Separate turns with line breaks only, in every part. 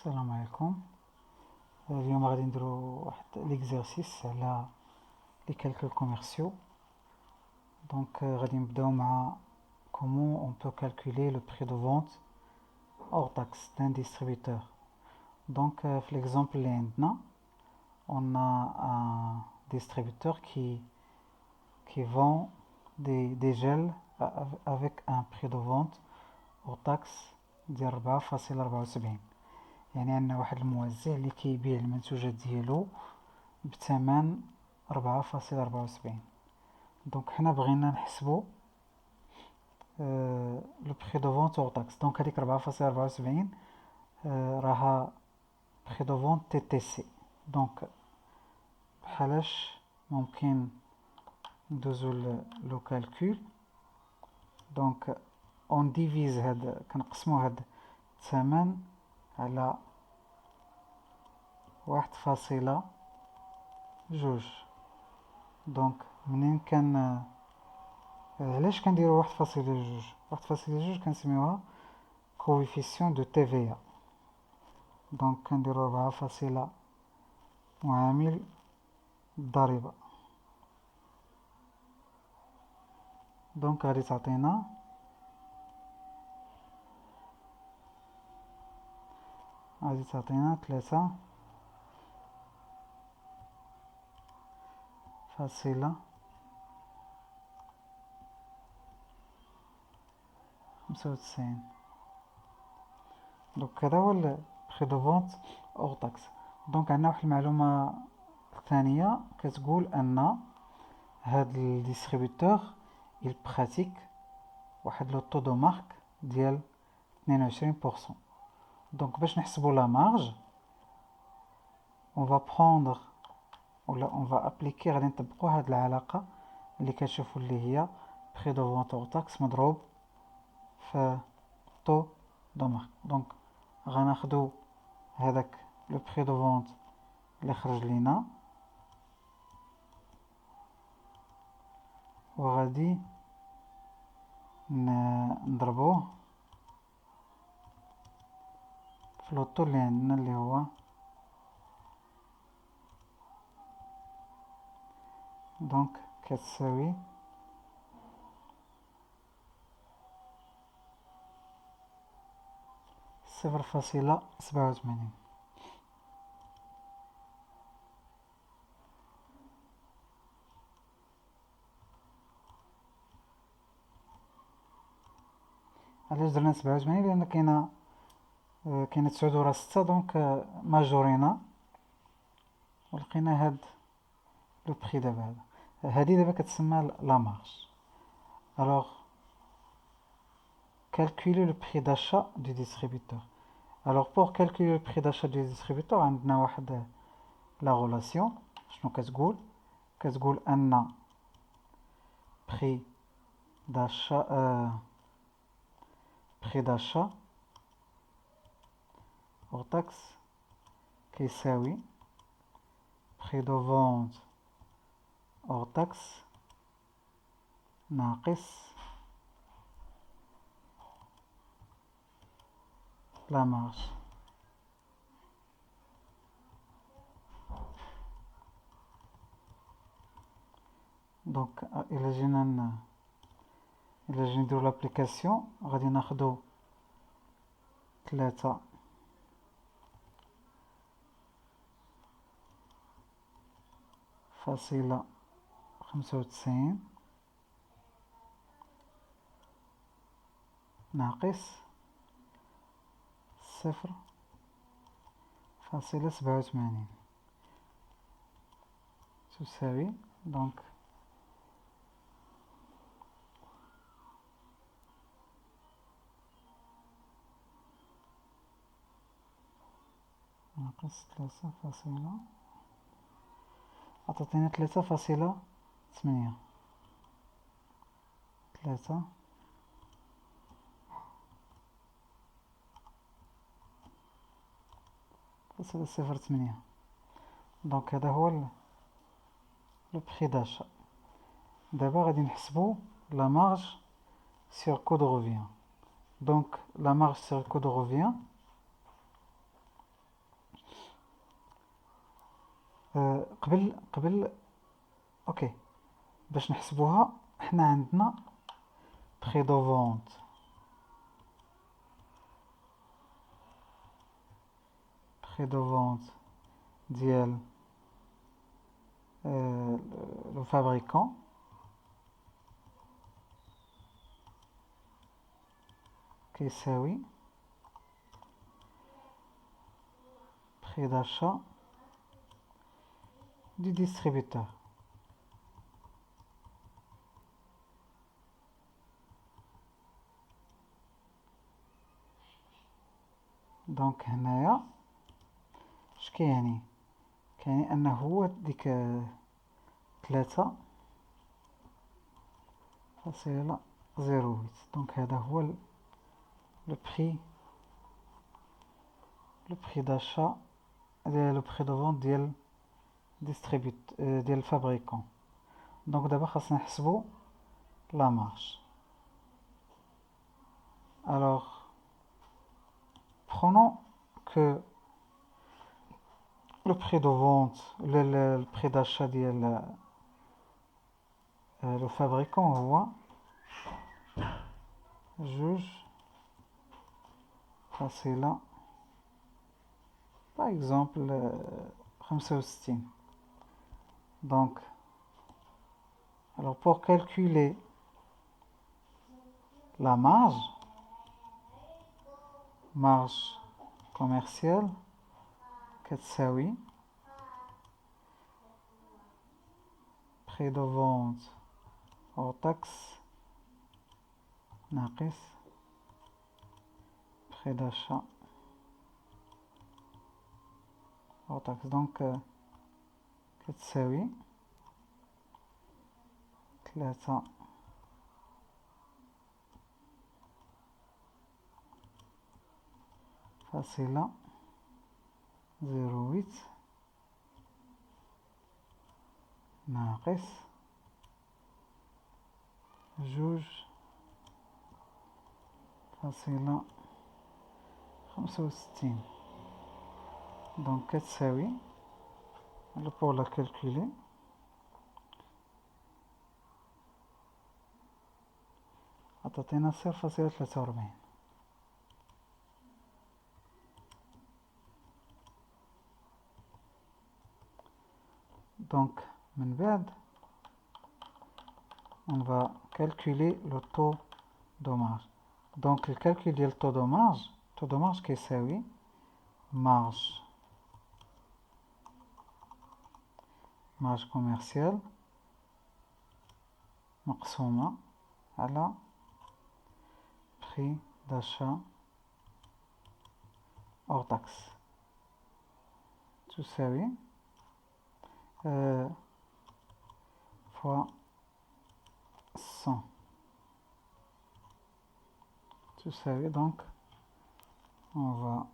السلام عليكم. اليوم غادي نديرو واحد ليكزارسيس على لي كالكول كوميرسيو. غادي نبداو مع comment on peut calculer le prix de vente hors taxe d'un distributeur. في l'exemple اللي عندنا on a un distributeur qui vend des gels avec un prix de vente hors taxe ديال 4.74. يعني عندنا واحد الموزع اللي كيبيع المنتوجات ديالو بثمن 4.74. حنا بغينا نحسبو لو بري دو فونت اور طاكس. هاديك 4.74 راها بري دو فونت تي تي سي. بحالاش ممكن ندوزو لو كالكول. اون ديفيز كنقسمو هاد الثمن على 1.2. منين علاش كنديرو 1.2؟ 1.2 كنسميوها كوفيسيون دو تي في ا. كنديرو 4 معامل الضريبة. غادي تعطينا 3.95. هذا هو البري دو فونت اور طاكس. عندنا واحد المعلومة ثانية كتقول ان هاد الديستريبيوتور il pratique واحد لو طو دو مارك ديال 22%. باش نحسبو لا مارج on va prendre ولا on va appliquer، غادي نطبقو هاد العلاقة اللي كتشوفو اللي هي بري دو فونت اور طاكس مضروب في طو دو مارك. غناخدو هذاك لو بري دو فونت اللي خرج لينا وغادي نضربوه في لوطو اللي عندنا اللي هو كتساوي 0.87. علاش درنا 87؟ لان كاينه 9.6. ماجورينا ولقينا هاد لو بري. دابا هادي دابا كتسمى لا مارج. الوغ calculer le prix d'achat du distributeur. Alors pour calculer le prix d'achat du distributeur عندنا واحد لا غولاسيون. شنو كتقول ان prix d'achat hors taxe كيساوي prix de vente hors taxe ناقص لا مارج. إلا جينا نديرو لابليكاسيون غادي ناخدو 3.95 ناقص 0.87 تساوي ناقص 3. عطاتينا 3.8. 3.08. هذا هو لو بري داشا. دابا غادي نحسبو لا مارج sur coût de revient. La marge sur coût de revient قبل اوكي باش نحسبوها حنا عندنا prix de vente ديال لو فابريكون كيساوي prix d'achat du distributeur. دونك هنايا اش كيعني انه هو ديك 3.08. دونك هذا هو لو بري داشا ديال لو بري دو فونت ديال ديال الفابريكون. دونك دابا خاصنا نحسبو لا مارج. alors prenons que le prix de vente le prix d'achat ديال le fabricant هو جوج فاصلة par exemple 65. donc alors pour calculer la marge commerciale كتساوي prix de vente hors taxe ناقص prix d'achat hors taxe. donc كتساوي 3.08 ناقص جوج فاصلة 65. دونك كتساوي pour la calculer عطاتينا 0.43. donc من بعد on va calculer le taux de marge. donc le calcul ديال taux de marge كيساوي marge commerciale مقسومة على prix d'achat hors taxe تساوي fois 100 تساوي. donc on va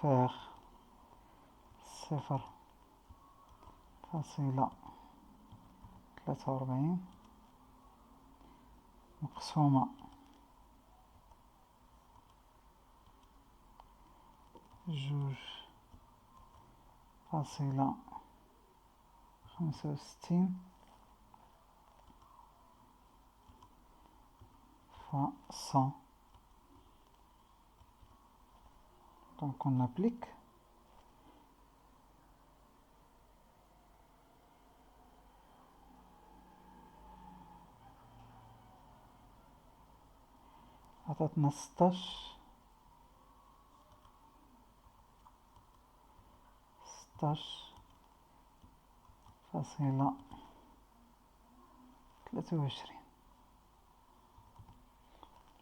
faire 0.43 مقسومة جوج فاصلة 65 fois 100. donc on applique عطاتنا 16.23.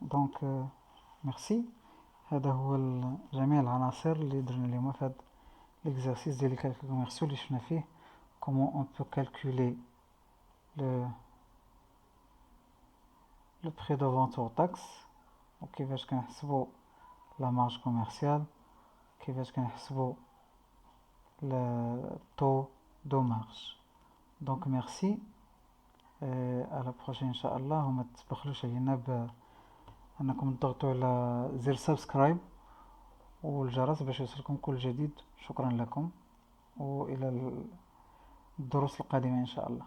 دونك ميرسي. هذا هو جميع العناصر اللي درنا اليوم في هذا ليكزارسيس ديال لي كالكول كوميرسيو اللي شفنا فيه كومون اون بو كالكولي لو بري دو فونت اور تاكس وكيفاش كنحسبوا لا مارج كوميرسيال كيفاش كنحسبوا le taux de marge. donc merci à la prochaine ان شاء الله. وما تبخلوش علينا انكم تضغطوا على زر سبسكرايب والجرس باش يوصلكم كل جديد. شكرا لكم. وإلى الدروس القادمة إن شاء الله.